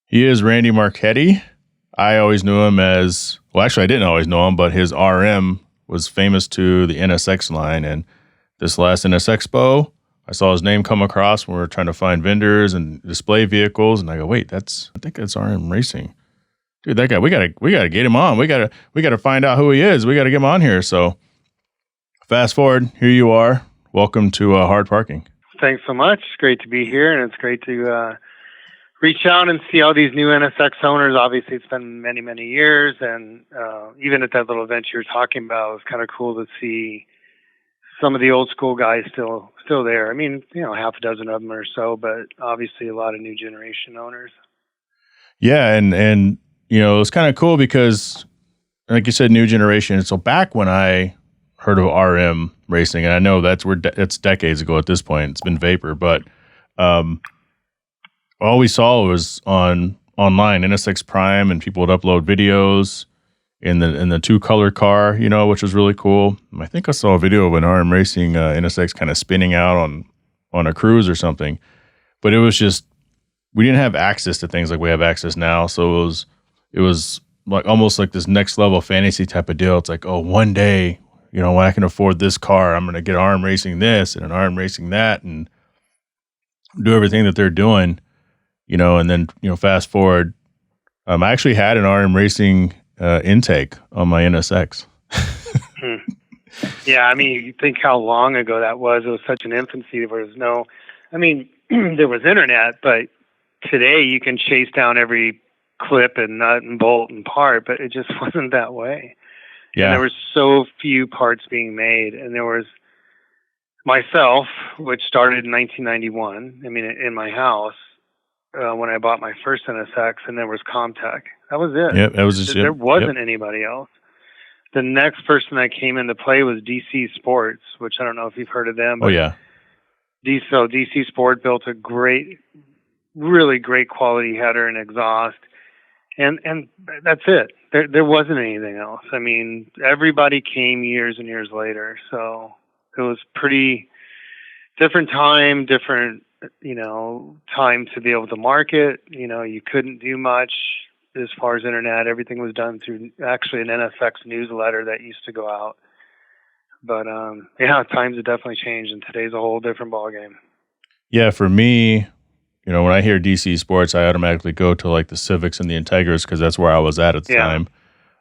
He is Randy Marchetti. I always knew him as, well, actually, I didn't always know him, but his RM was famous to the NSX line. And this last NS Expo, I saw his name come across when we were trying to find vendors and display vehicles. And I go, wait, I think that's RM Racing. Dude, that guy, we gotta get him on. We gotta find out who he is. We gotta get him on here. So fast forward, here you are. Welcome to Hard Parking. Thanks so much. It's great to be here, and it's great to reach out and see all these new NSX owners. Obviously, it's been many, many years, and even at that little event you were talking about, it was kind of cool to see some of the old school guys still there. I mean, half a dozen of them or so, but obviously a lot of new generation owners. Yeah, and it was kind of cool because, like you said, new generation. So back when I heard of RM Racing, and I know it's decades ago at this point. It's been vapor, but all we saw was online NSX Prime, and people would upload videos in the 2-color car, which was really cool. I think I saw a video of an RM Racing NSX kind of spinning out on a cruise or something, but it was just, we didn't have access to things like we have access now. So it was like almost like this next level fantasy type of deal. It's like, oh, one day, when I can afford this car, I'm going to get RM Racing this and an RM Racing that and do everything that they're doing, and then, fast forward, I actually had an RM Racing intake on my NSX. Yeah, I mean, you think how long ago that was. It was such an infancy. There was there was internet, but today you can chase down every clip and nut and bolt and part, but it just wasn't that way. Yeah. And there were so few parts being made, and there was myself, which started in 1991. I mean, in my house when I bought my first NSX, and there was Comtech. That was it. Yep, that was just, there wasn't anybody else. The next person that came into play was DC Sports, which I don't know if you've heard of them. But yeah. DC Sport built a really great quality header and exhaust. And that's it. There wasn't anything else. I mean, everybody came years and years later. So it was pretty different time to be able to market. You couldn't do much as far as internet. Everything was done through actually an NSX newsletter that used to go out. But times have definitely changed, and today's a whole different ballgame. Yeah, for me, when I hear DC Sports, I automatically go to like the Civics and the Integras because that's where I was at the time.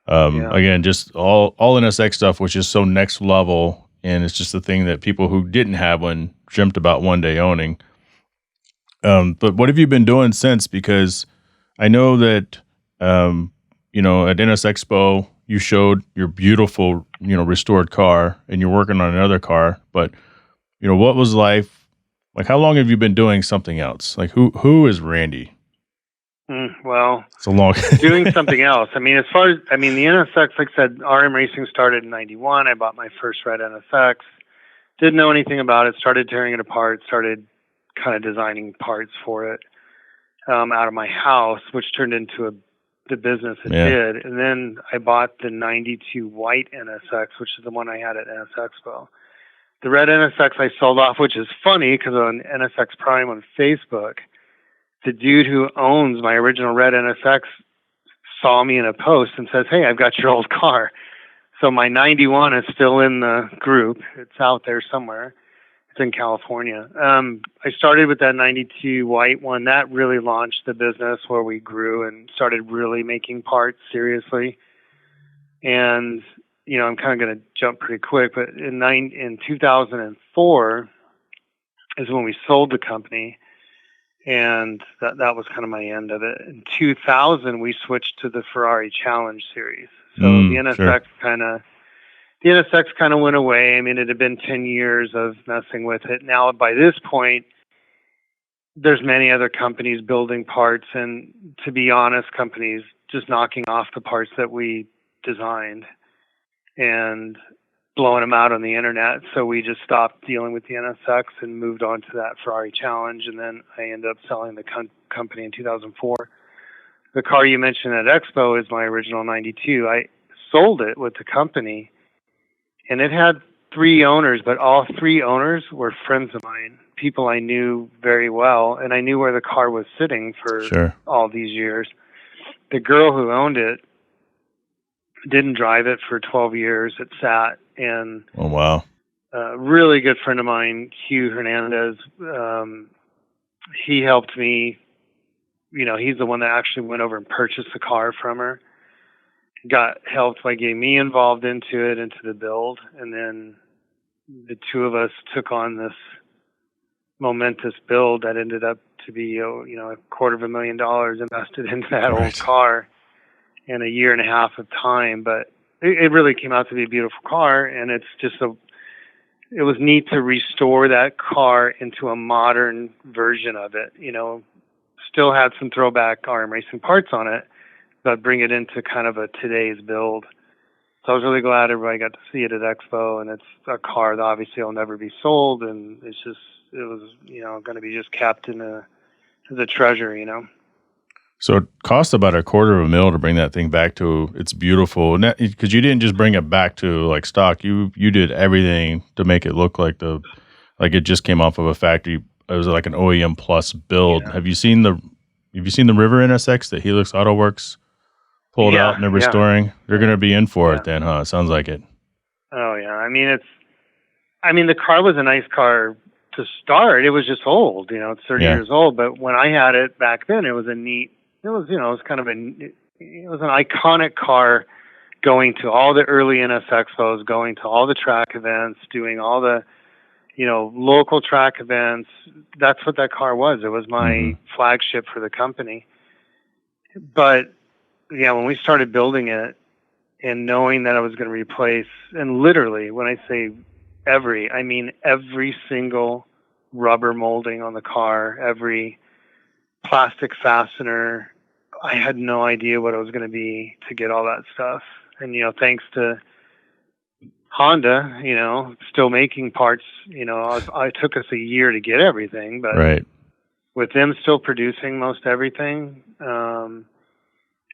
Again, just all NSX stuff was just so next level, and it's just the thing that people who didn't have one dreamt about one day owning. But what have you been doing since? Because I know that at NS Expo you showed your beautiful restored car, and you're working on another car. But what was life like? How long have you been doing something else? Like who is Randy? Well, it's a long doing something else. I mean, the NSX, like I said, RM Racing started in 91. I bought my first red NSX. Didn't know anything about it. Started tearing it apart. Started kind of designing parts for it out of my house, which turned into the business it did. And then I bought the 92 white NSX, which is the one I had at NS Expo. The red NSX I sold off, which is funny because on NSX Prime on Facebook, the dude who owns my original red NSX saw me in a post and says, "Hey, I've got your old car." So my 91 is still in the group. It's out there somewhere. It's in California. I started with that 92 white one. That really launched the business where we grew and started really making parts seriously. And, I'm kind of going to jump pretty quick, but in 2004 is when we sold the company. And that was kind of my end of it. In 2000, we switched to the Ferrari Challenge series. So the NSX kind of went away. I mean, it had been 10 years of messing with it. Now, by this point, there's many other companies building parts, and to be honest, companies just knocking off the parts that we designed and blowing them out on the internet. So we just stopped dealing with the NSX and moved on to that Ferrari Challenge. And then I ended up selling the company in 2004. The car you mentioned at Expo is my original 92. I sold it with the company, and it had 3 owners, but all 3 owners were friends of mine people I knew very well, and I knew where the car was sitting for Sure. all these years. The girl who owned it didn't drive it for 12 years. It sat, and Oh, wow. a really good friend of mine, Hugh Hernandez, he helped me. He's the one that actually went over and purchased the car from her. Got helped by getting me involved into the build, and then the two of us took on this momentous build that ended up to be, $250,000 invested into that old car in a year and a half of time. But it really came out to be a beautiful car, and it's just it was neat to restore that car into a modern version of it. Still had some throwback RM Racing parts on it, but bring it into kind of a today's build. So I was really glad everybody got to see it at Expo, and it's a car that obviously will never be sold, and it was going to be just kept as a treasure. So it cost about $250,000 to bring that thing back to it's beautiful, because you didn't just bring it back to like stock. You did everything to make it look like it just came off of a factory. It was like an OEM plus build. Yeah. Have you seen the River NSX that Helix Auto Works pulled out and they're restoring? They're going to be in for it then, huh? It sounds like it. Oh yeah. The car was a nice car to start. It was just old, it's 30 years old. But when I had it back then, it was it was an iconic car, going to all the early NS Expos, going to all the track events, doing all the, local track events. That's what that car was. It was my flagship for the company. But yeah, when we started building it and knowing that I was going to replace, and literally when I say every single rubber molding on the car, every plastic fastener, I had no idea what it was going to be to get all that stuff. And, thanks to Honda, still making parts, it took us a year to get everything, but with them still producing most everything,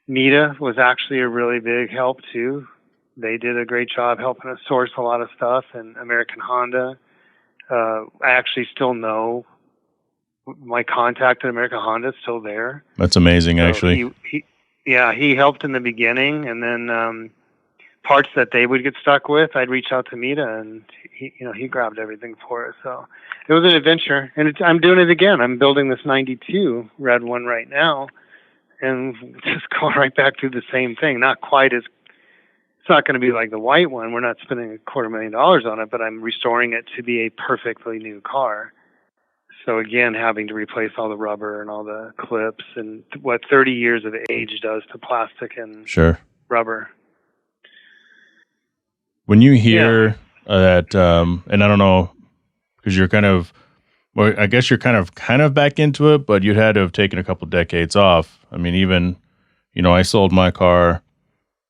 Mita was actually a really big help too. They did a great job helping us source a lot of stuff, and American Honda. I actually still know my contact at American Honda is still there. That's amazing, so actually. He helped in the beginning, and then parts that they would get stuck with, I'd reach out to Mita, and he grabbed everything for us. So it was an adventure, and I'm doing it again. I'm building this '92 red one right now, and just going right back through the same thing. Not quite as, it's not going to be like the white one. We're not spending $250,000 on it, but I'm restoring it to be a perfectly new car. So again, having to replace all the rubber and all the clips, and what 30 years of age does to plastic and rubber. When you hear that, and I don't know, because you're I guess you're kind of back into it, but you had to have taken a couple decades off. I mean, even, I sold my car a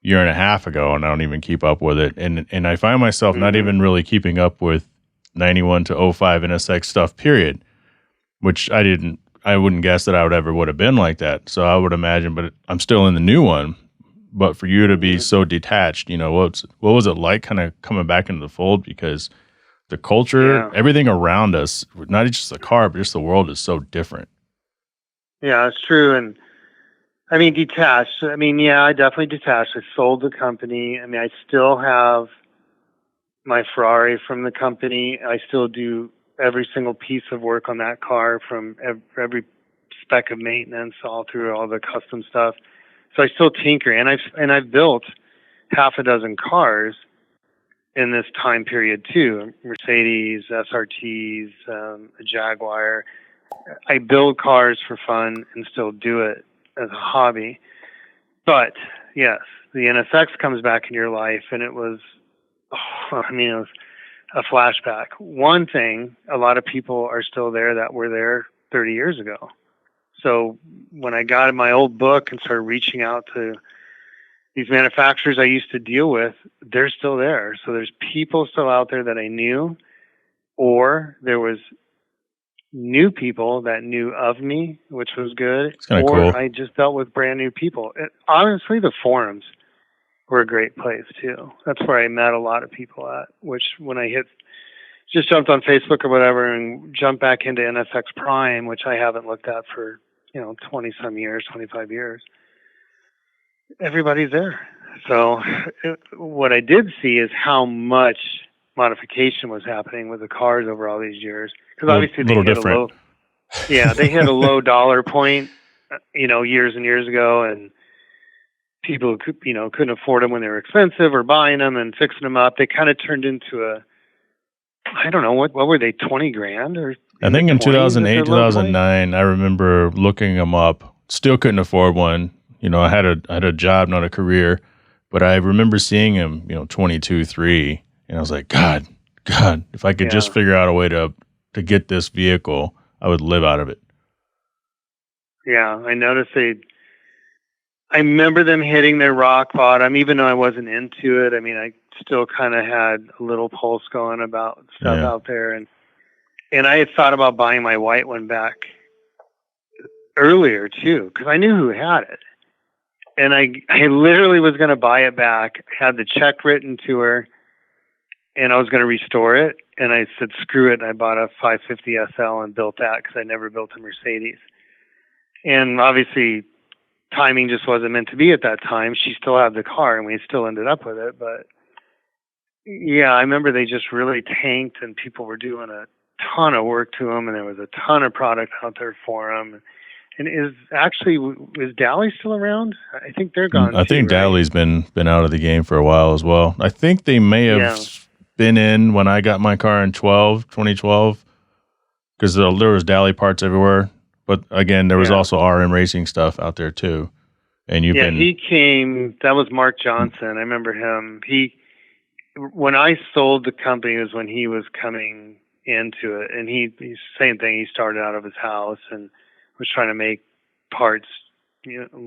year and a half ago, and I don't even keep up with it. And I find myself not even really keeping up with 91 to 05 NSX stuff, period, which I wouldn't guess that I would have been like that. So I would imagine, but I'm still in the new one. But for you to be so detached, what was it like kind of coming back into the fold? Because the culture, everything around us, not just the car, but just the world is so different. Yeah, it's true. And detached. I definitely detached. I sold the company. I still have my Ferrari from the company. I still do every single piece of work on that car, from every spec of maintenance all through all the custom stuff. So I still tinker, and I've built half a dozen cars in this time period too. Mercedes, SRTs, a Jaguar. I build cars for fun and still do it as a hobby. But yes, the NSX comes back in your life, and it was a flashback. One thing, a lot of people are still there that were there 30 years ago. So when I got in my old book and started reaching out to these manufacturers I used to deal with, they're still there. So there's people still out there that I knew, or there was new people that knew of me, which was good. It's kind of cool. I just dealt with brand new people. Honestly, the forums were a great place too. That's where I met a lot of people at, which when I hit just jumped on Facebook or whatever and jumped back into NSX Prime, which I haven't looked at for, 20 some years, 25 years. Everybody's there. So what I did see is how much modification was happening with the cars over all these years. Because obviously they hit a low dollar point, years and years ago, and people couldn't afford them when they were expensive or buying them and fixing them up. They kind of turned into I don't know, what were they, 20 grand? Or I think in 2008, 2009, I remember looking them up. Still couldn't afford one. I had a job, not a career, but I remember seeing him, 22, 3, and I was like, God, if I could just figure out a way to get this vehicle, I would live out of it. Yeah, I noticed I remember them hitting their rock bottom, even though I wasn't into it. I mean, I still kind of had a little pulse going about stuff out there, and I had thought about buying my white one back earlier too, because I knew who had it. And I literally was going to buy it back, had the check written to her, and I was going to restore it. And I said, screw it. And I bought a 550 SL and built that because I never built a Mercedes. And obviously, timing just wasn't meant to be at that time. She still had the car, and we still ended up with it. But yeah, I remember they just really tanked, and people were doing a ton of work to them, and there was a ton of product out there for them. And is Dally still around? I think they're gone. I think Dally's been out of the game for a while as well. I think they may have been in when I got my car in 2012, because there was Dally parts everywhere. But again, there was also RM Racing stuff out there too. And he came. That was Mark Johnson. I remember him. When I sold the company was when he was coming into it, and he's same thing. He started out of his house and was trying to make parts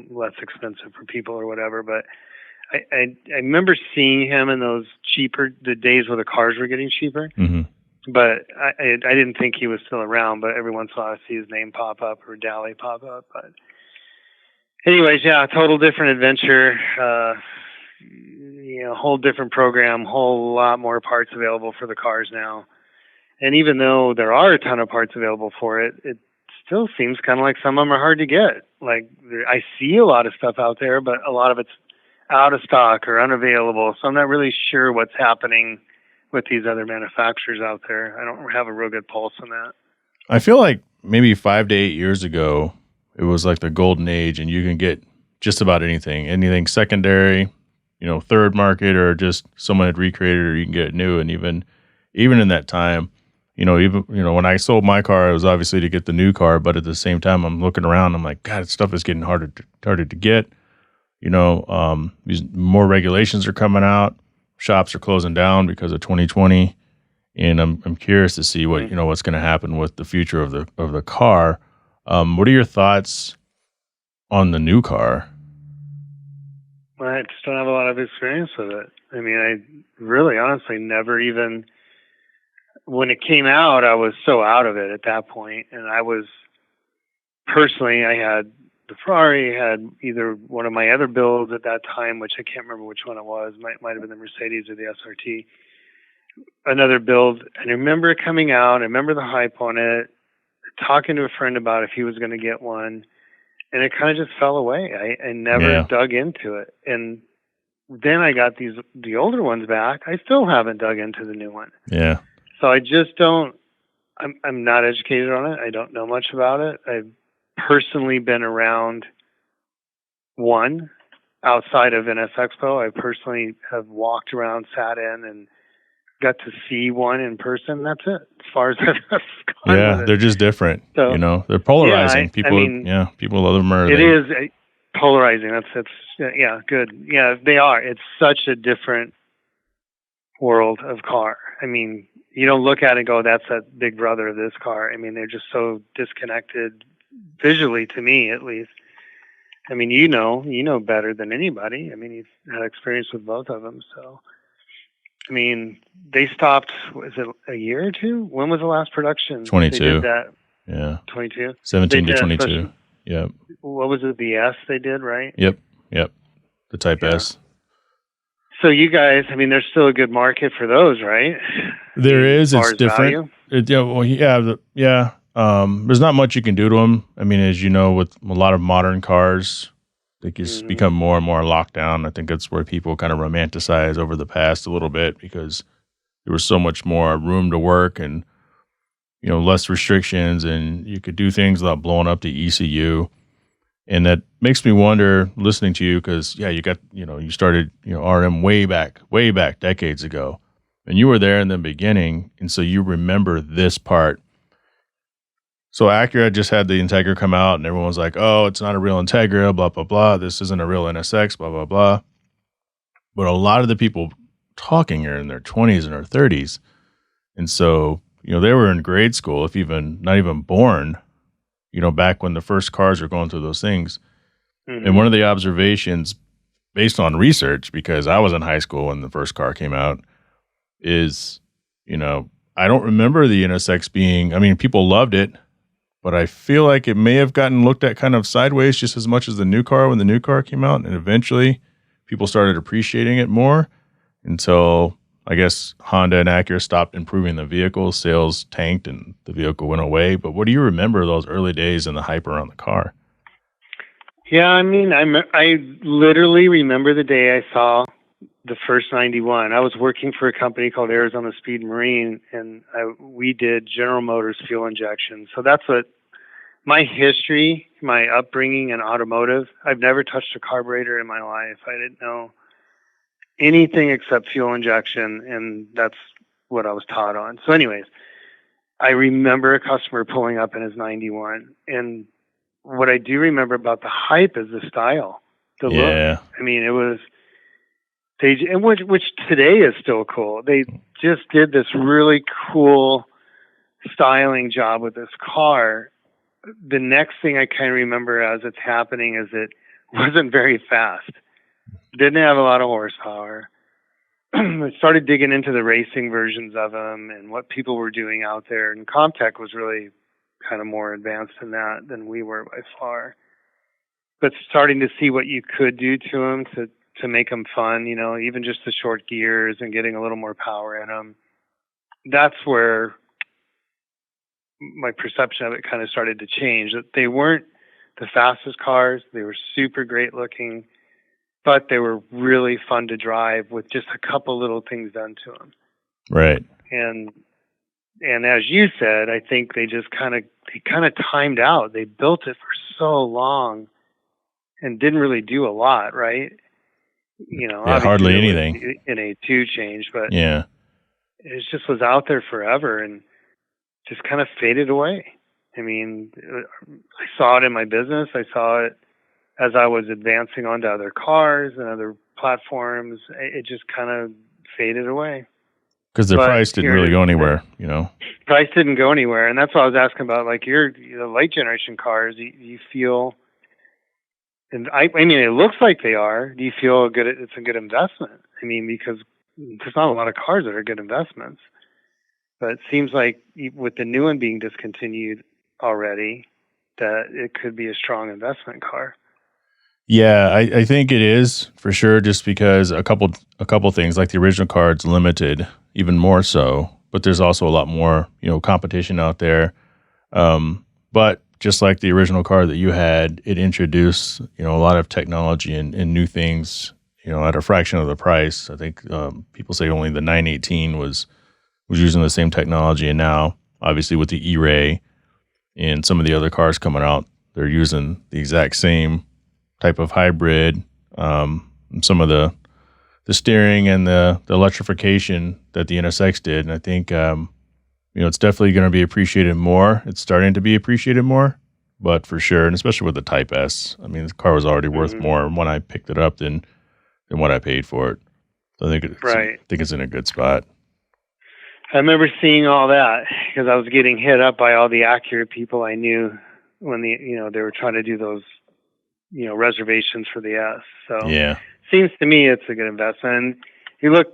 less expensive for people or whatever. But I remember seeing him in those the days where the cars were getting cheaper. Mm-hmm. But I didn't think he was still around. But every once in a while I see his name pop up or Dally pop up. But anyways, total different adventure. Whole different program, whole lot more parts available for the cars now. And even though there are a ton of parts available for it, it still seems kind of like some of them are hard to get. Like I see a lot of stuff out there, but a lot of it's out of stock or unavailable. So I'm not really sure what's happening with these other manufacturers out there. I don't have a real good pulse on that. I feel like maybe 5 to 8 years ago, it was like the golden age, and you can get just about anything secondary, third market, or just someone had recreated, or you can get it new. And even in that time, when I sold my car, it was obviously to get the new car, but at the same time, I'm looking around, I'm like, God, stuff is getting harder to get. These more regulations are coming out. Shops are closing down because of 2020, and I'm curious to see what what's going to happen with the future of the car. What are your thoughts on the new car? Well, I just don't have a lot of experience with it. I mean, I really, honestly, never even. When it came out, I was so out of it at that point, and I had the Ferrari, had either one of my other builds at that time, which I can't remember which one it was, might have been the Mercedes or the SRT, another build. And I remember it coming out. I remember the hype on it, talking to a friend about if he was going to get one, and it kind of just fell away. I never dug into it. And then I got the older ones back. I still haven't dug into the new one. Yeah. So I just don't, I'm not educated on it. I don't know much about it. I've personally been around one outside of NS Expo. I personally have walked around, sat in, and got to see one in person. That's it. As far as I've gone. Yeah, they're just different. So, they're polarizing. People love them. It is polarizing. That's good. Yeah, they are. It's such a different world of car. I mean, you don't look at it and go, that's that big brother of this car. I mean, they're just so disconnected visually, to me at least. I mean, you know better than anybody. I mean, you've had experience with both of them. So, I mean, they stopped, was it a year or two? When was the last production? 22. They did that. Yeah. 22? 17 to 22. Yep. What was it, the S they did, right? Yep. The Type S. So you guys, I mean, there's still a good market for those, right? There is. As far It's as different. value? Yeah. Well, yeah. There's not much you can do to them. I mean, as you know, with a lot of modern cars, they just Hmm. become more and more locked down. I think that's where people kind of romanticize over the past a little bit because there was so much more room to work and less restrictions, and you could do things without blowing up the ECU. And that makes me wonder, listening to you, because yeah, you started RM way back decades ago, and you were there in the beginning, and so you remember this part. So Acura just had the Integra come out, and everyone was like, "Oh, it's not a real Integra, blah blah blah. This isn't a real NSX, blah blah blah." But a lot of the people talking are in their 20s and their 30s, and so they were in grade school, if even not even born, back when the first cars were going through those things. And Hmm. one of the observations, based on research, because I was in high school when the first car came out, is, I don't remember the NSX being, I mean, people loved it, but I feel like it may have gotten looked at kind of sideways just as much as the new car when the new car came out. And eventually people started appreciating it more until I guess Honda and Acura stopped improving the vehicle. Sales tanked and the vehicle went away. But what do you remember of those early days and the hype around the car? Yeah, I mean, I literally remember the day I saw the first 91. I was working for a company called Arizona Speed Marine, and we did General Motors fuel injection. So that's what my history, my upbringing in automotive. I've never touched a carburetor in my life. I didn't know anything except fuel injection, and that's what I was taught on. So anyways, I remember a customer pulling up in his 91, and what I do remember about the hype is the style, the look. Yeah. I mean, it was and which today is still cool. They just did this really cool styling job with this car. The next thing I kind of remember as it's happening is it wasn't very fast. Didn't have a lot of horsepower. I started digging into the racing versions of them and what people were doing out there. And Comtech was really kind of more advanced in that than we were by far. But starting to see what you could do to them to make them fun, even just the short gears and getting a little more power in them. That's where my perception of it kind of started to change. That they weren't the fastest cars. They were super great looking, but they were really fun to drive with just a couple little things done to them. Right. And as you said, I think they just kind of timed out. They built it for so long and didn't really do a lot, right? Yeah, obviously hardly anything. An A2 change, but Yeah. it just was out there forever and just kind of faded away. I mean, I saw it in my business. I saw it as I was advancing onto other cars and other platforms. It just kind of faded away. Because the price didn't really go anywhere, Price didn't go anywhere. And that's what I was asking about, like your late generation cars. Do you feel, and I mean, it looks like they are. Do you feel it's a good investment? I mean, because there's not a lot of cars that are good investments. But it seems like with the new one being discontinued already, that it could be a strong investment car. Yeah, I think it is for sure, just because a couple things, like the original car, it's limited even more so, but there's also a lot more competition out there. But just like the original car that you had, it introduced a lot of technology and new things at a fraction of the price. I think people say only the 918 was using the same technology, and now obviously with the E-Ray and some of the other cars coming out, they're using the exact same type of hybrid. Some of the steering and the electrification that the NSX did, and I think it's definitely going to be appreciated more. It's starting to be appreciated more, but for sure, and especially with the Type S, I mean, the car was already worth more when I picked it up than what I paid for it. So I think it's in a good spot. I remember seeing all that because I was getting hit up by all the Acura people I knew when they were trying to do those reservations for the S. So yeah, seems to me it's a good investment. You look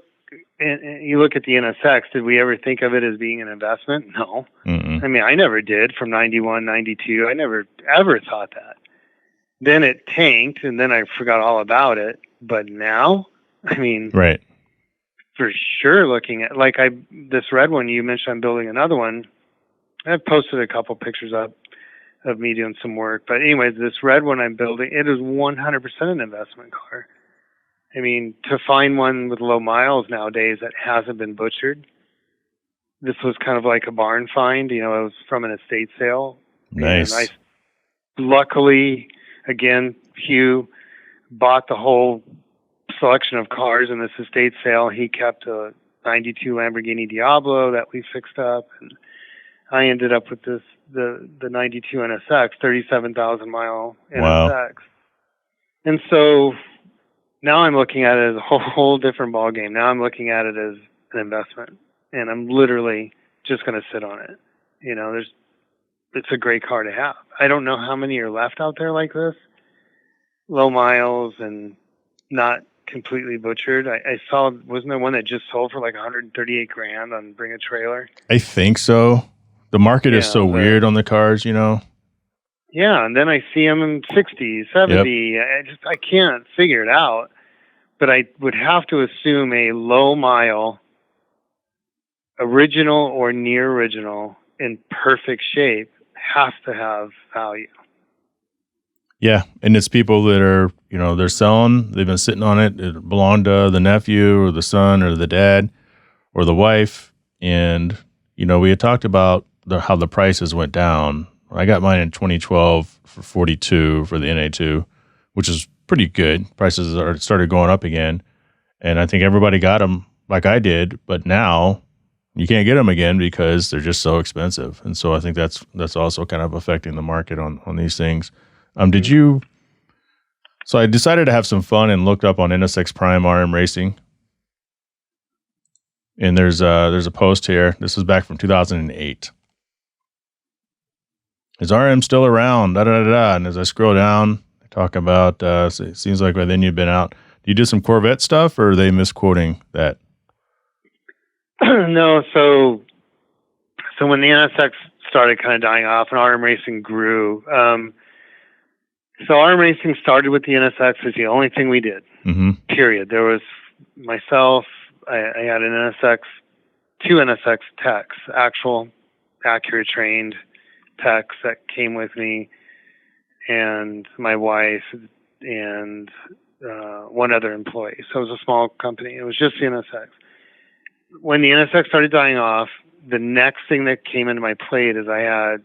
at the NSX. Did we ever think of it as being an investment? No. Mm-mm. I mean, I never did. From 91, 92, I never ever thought that. Then it tanked, and then I forgot all about it. But now, I mean, Right. for sure looking at, like, this red one you mentioned, I'm building another one. I've posted a couple pictures up of me doing some work. But anyways, this red one I'm building, it is 100% an investment car. I mean, to find one with low miles nowadays that hasn't been butchered, this was kind of like a barn find. You know, it was from an estate sale. Nice. And luckily, again, Hugh bought the whole selection of cars in this estate sale. He kept a 92 Lamborghini Diablo that we fixed up, and I ended up with the 92 NSX, 37,000 mile NSX. Wow. And so now I'm looking at it as a whole different ballgame. Now I'm looking at it as an investment, and I'm literally just going to sit on it. You know, it's a great car to have. I don't know how many are left out there like this, low miles and not completely butchered. I saw, wasn't there one that just sold for like 138 grand on Bring a Trailer? I think so. The market is so weird on the cars, you know? Yeah, and then I see them in 60, 70. Yep. I can't figure it out. But I would have to assume a low mile, original or near original, in perfect shape has to have value. Yeah, and it's people that are, you know, they're selling, they've been sitting on it, it belonged to the nephew or the son or the dad or the wife. And, you know, we had talked about how the prices went down. I got mine in 2012 for 42 for the NA2, which is pretty good. Prices started going up again. And I think everybody got them like I did, but now you can't get them again because they're just so expensive. And so I think that's also kind of affecting the market on these things. So I decided to have some fun and looked up on NSX Prime RM Racing. And there's a post here. This is back from 2008. Is RM still around? Da, da, da, da. And as I scroll down, I talk about, it seems like by then you've been out. Do you do some Corvette stuff, or are they misquoting that? No, so when the NSX started kind of dying off and RM Racing grew, so RM Racing started with the NSX as the only thing we did, period. There was myself, I had an NSX, two NSX techs, actual Acura trained techs that came with me, and my wife and one other employee. So it was a small company. It was just the NSX. When the NSX started dying off, the next thing that came into my plate is I had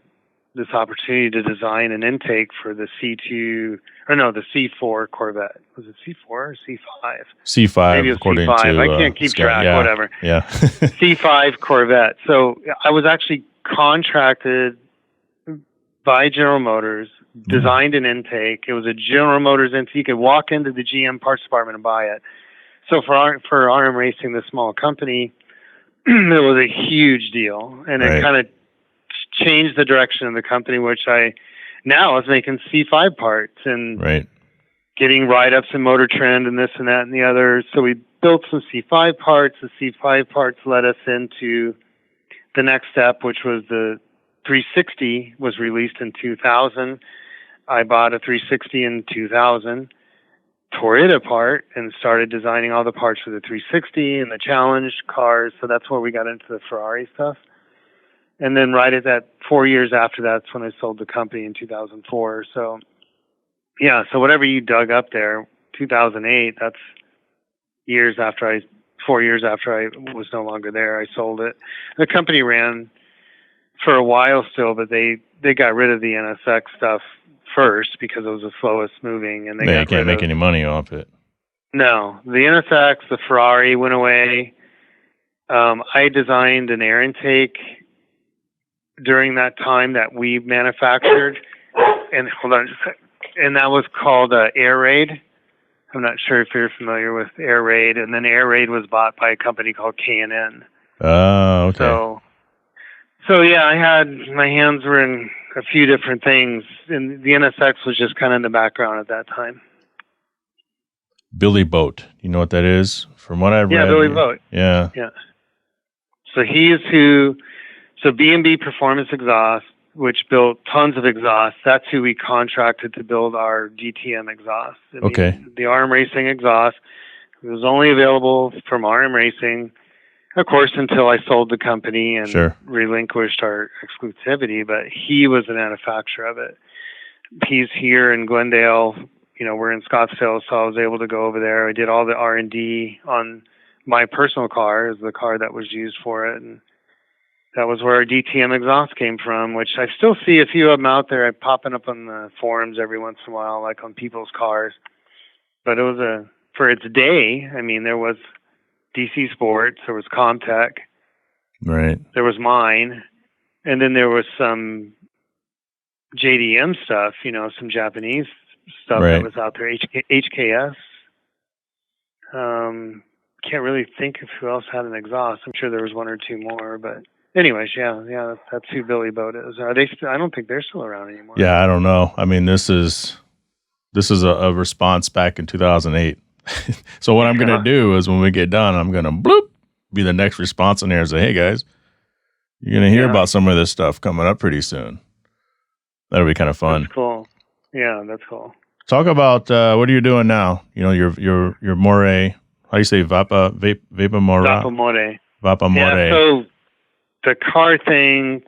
this opportunity to design an intake for the the C4 Corvette. Was it C4 or C5? C5, maybe it was according C5. to I can't keep track, yeah, whatever. Yeah. C5 Corvette. So I was actually contracted by General Motors, designed an intake. It was a General Motors intake. You could walk into the GM parts department and buy it. So for RM Racing, this small company, it was a huge deal. And it kind of changed the direction of the company, which I now was making C5 parts and getting write-ups in Motor Trend and this and that and the other. So we built some C5 parts. The C5 parts led us into the next step, which was the 360 was released in 2000. I bought a 360 in 2000, tore it apart, and started designing all the parts for the 360 and the Challenge cars. So that's where we got into the Ferrari stuff. And then right at that 4 years after that's when I sold the company in 2004. So yeah, so whatever you dug up there, 2008, that's 4 years after I was no longer there, I sold it. The company ran for a while still, but they got rid of the NSX stuff first because it was the slowest moving, and they can't make any money off it. No, the NSX, the Ferrari went away. I designed an air intake during that time that we manufactured, and hold on just a second, and that was called Air Raid. I'm not sure if you're familiar with Air Raid, and then Air Raid was bought by a company called K&N. Oh, okay. So yeah, I had my hands were in a few different things, and the NSX was just kind of in the background at that time. Billy Boat, you know what that is? From what I've read. Yeah, Billy Boat. Yeah. So he is so B&B Performance Exhaust, which built tons of exhausts. That's who we contracted to build our DTM exhaust. Okay. The RM Racing exhaust, It was only available from RM Racing, of course, until I sold the company and Sure. relinquished our exclusivity. But he was the manufacturer of it. He's here in Glendale. We're in Scottsdale, so I was able to go over there. I did all the R&D on my personal car, is the car that was used for it, and that was where our DTM exhaust came from, which I still see a few of them out there popping up on the forums every once in a while, like on people's cars. But it was for its day, there was DC Sports, there was Comtech, Right. there was mine, and then there was some JDM stuff, some Japanese stuff Right. that was out there, HKS. Can't really think of who else had an exhaust. I'm sure there was one or two more, but anyways, yeah, that's who Billy Boat is. Are they? I don't think they're still around anymore. Yeah, I don't know. This is a response back in 2008. So what I'm going to do is when we get done, I'm going to be the next response in there and say, hey guys, you're going to hear about some of this stuff coming up pretty soon. That'll be kind of fun. That's cool. Yeah, that's cool. Talk about what are you doing now? Your Moray. How do you say Vapa More? Vapa More. Yeah, so the car thing,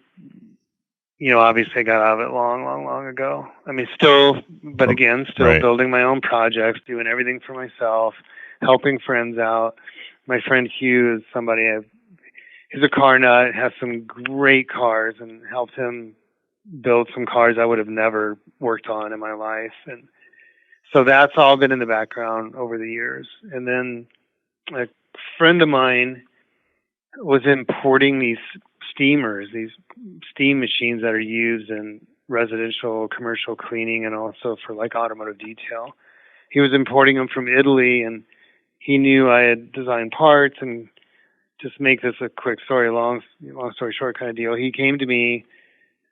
obviously I got out of it long ago. Still right. Building my own projects, doing everything for myself, helping friends out. My friend Hugh is somebody he's a car nut, has some great cars, and helped him build some cars I would have never worked on in my life. And so that's all been in the background over the years. And then a friend of mine was importing these steamers, these steam machines that are used in residential, commercial cleaning, and also for like automotive detail. He was importing them from Italy, and he knew I had designed parts. And just make this a quick story, long story short kind of deal. He came to me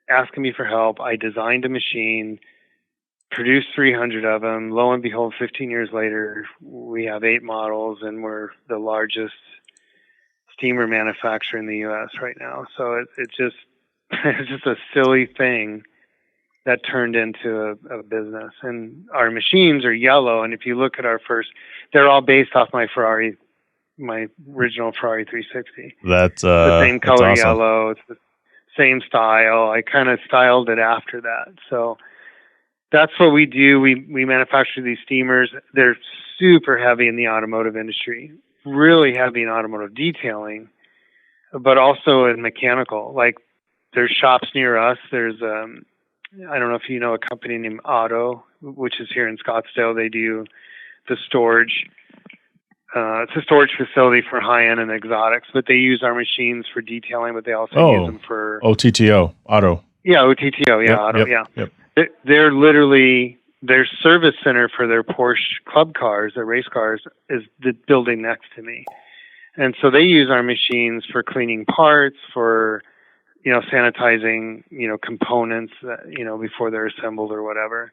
asking me for help. I designed a machine, produced 300 of them. Lo and behold, 15 years later, we have 8 models, and we're the largest steamer manufacturer in the U.S. right now. So it's just a silly thing that turned into a business. And our machines are yellow, and if you look at they're all based off my original Ferrari 360. That's the same color, awesome. Yellow. It's the same style. I kind of styled it after that. So that's what we do. We manufacture these steamers. They're super heavy in the automotive industry, really heavy in automotive detailing, but also in mechanical. Like there's shops near us. There's I don't know if you know a company named Otto, which is here in Scottsdale. They do the storage. It's a storage facility for high-end and exotics, but they use our machines for detailing, but they also use them for OTTO, Auto. Yeah, OTTO, yeah, Auto, Yep. They're literally, their service center for their Porsche club cars, their race cars, is the building next to me. And so they use our machines for cleaning parts, for, sanitizing, components, before they're assembled or whatever.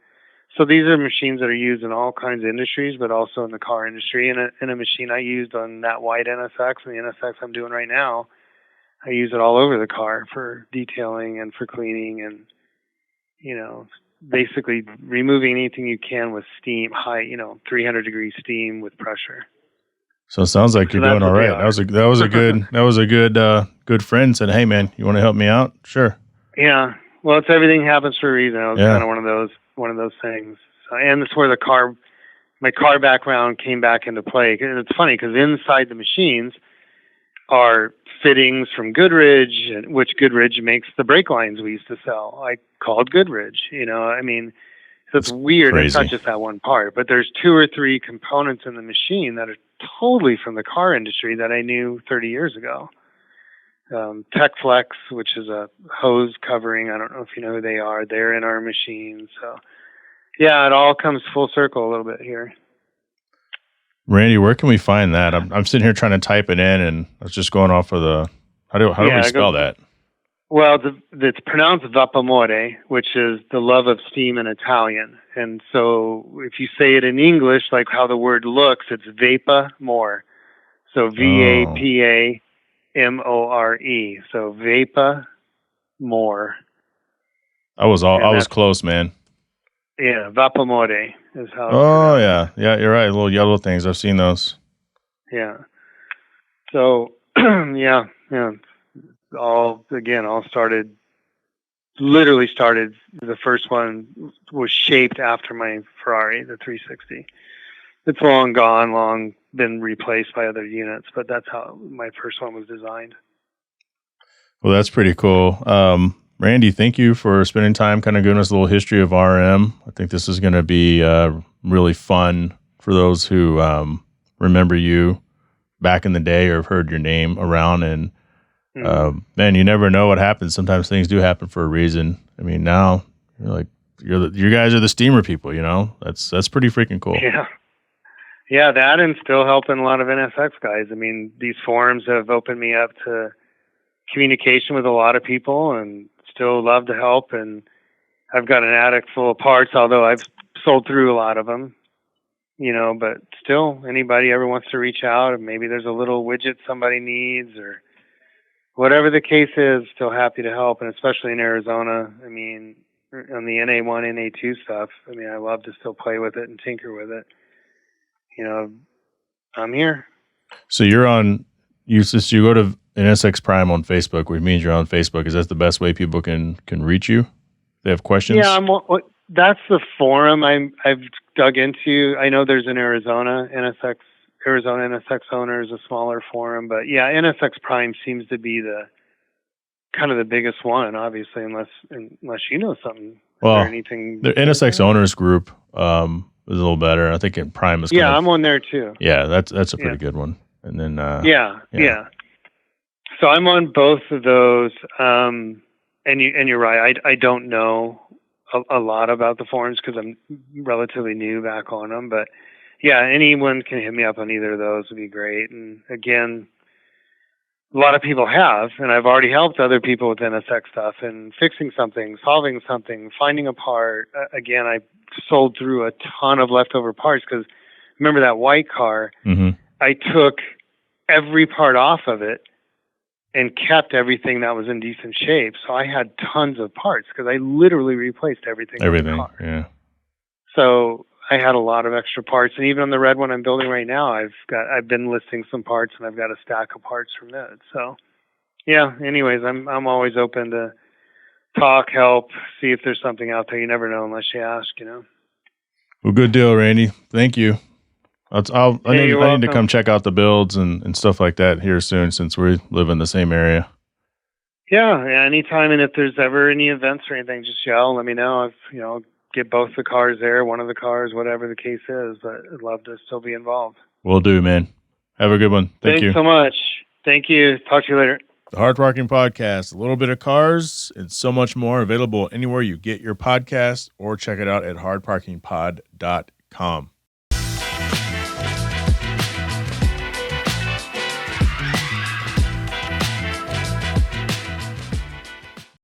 So these are machines that are used in all kinds of industries, but also in the car industry. And a machine I used on that white NSX and the NSX I'm doing right now, I use it all over the car for detailing and for cleaning and, basically removing anything you can with steam, high, 300-degree steam with pressure. So it sounds like you're doing all right. That was a good friend said, "Hey man, you want to help me out?" Sure. Yeah. Well, everything happens for a reason. It was kind of one of those things. And that's where my car background came back into play. And it's funny because inside the machines are fittings from Goodrich, which Goodrich makes the brake lines we used to sell. I called Goodrich, so it's weird. Crazy. It's not just that one part, but there's 2 or 3 components in the machine that are totally from the car industry that I knew 30 years ago. TechFlex, which is a hose covering. I don't know if you know who they are. They're in our machines. So yeah, it all comes full circle a little bit here. Randy, where can we find that? I'm sitting here trying to type it in, and I was just going off of the. How do we spell that? Well, it's pronounced Vapamore, which is the love of steam in Italian. And so if you say it in English, like how the word looks, it's Vapamore. So Vapamore. So Vapamore. I was close, man. Yeah, Vapamore is how. Oh yeah, you're right. Little yellow things. I've seen those. Yeah. So, yeah. Literally started, the first one was shaped after my Ferrari, the 360. It's long been replaced by other units, but that's how my first one was designed. Well, that's pretty cool. Randy, thank you for spending time kind of giving us a little history of RM. I think this is going to be really fun for those who remember you back in the day or have heard your name around. And man, you never know what happens. Sometimes things do happen for a reason. I mean, now you're like you guys are the steamer people. You know, that's pretty freaking cool. Yeah, that, and still helping a lot of NSX guys. I mean, these forums have opened me up to communication with a lot of people, and still love to help. And I've got an attic full of parts, although I've sold through a lot of them, you know, but still, anybody ever wants to reach out, and maybe there's a little widget somebody needs or whatever the case is, still happy to help. And especially in Arizona, I mean, on the NA1, NA2 stuff, I mean, I love to still play with it and tinker with it. You know, I'm here. So you're on, you go to NSX Prime on Facebook, which means you're on Facebook. Is that the best way people can reach you? They have questions? Yeah, that's the forum I've dug into. I know there's an Arizona NSX Owners, a smaller forum, but yeah, NSX Prime seems to be the kind of the biggest one, obviously, unless you know something. Well, anything the NSX Owners group is a little better. I think Prime is. I'm on there too. Yeah, that's a pretty good one. And then yeah. So I'm on both of those. And you're right. I don't know a lot about the forums because I'm relatively new back on them. But yeah, anyone can hit me up on either of those would be great. And again, a lot of people have, and I've already helped other people with NSX stuff and fixing something, solving something, finding a part. Again, I sold through a ton of leftover parts because remember that white car? Mm-hmm. I took every part off of it and kept everything that was in decent shape. So I had tons of parts because I literally replaced everything. In the car. Yeah. So I had a lot of extra parts, and even on the red one I'm building right now, I've been listing some parts, and I've got a stack of parts from that. So, yeah. Anyways, I'm always open to talk, help, see if there's something out there. You never know unless you ask, you know. Well, good deal, Randy. Thank you. I need to come check out the builds and stuff like that here soon, since we live in the same area. Yeah, anytime. And if there's ever any events or anything, just yell. Let me know. Get both the cars there, one of the cars, whatever the case is. But I'd love to still be involved. Will do, man. Have a good one. Thank you so much. Thank you. Talk to you later. The Hard Parking Podcast, a little bit of cars and so much more, available anywhere you get your podcast, or check it out at hardparkingpod.com.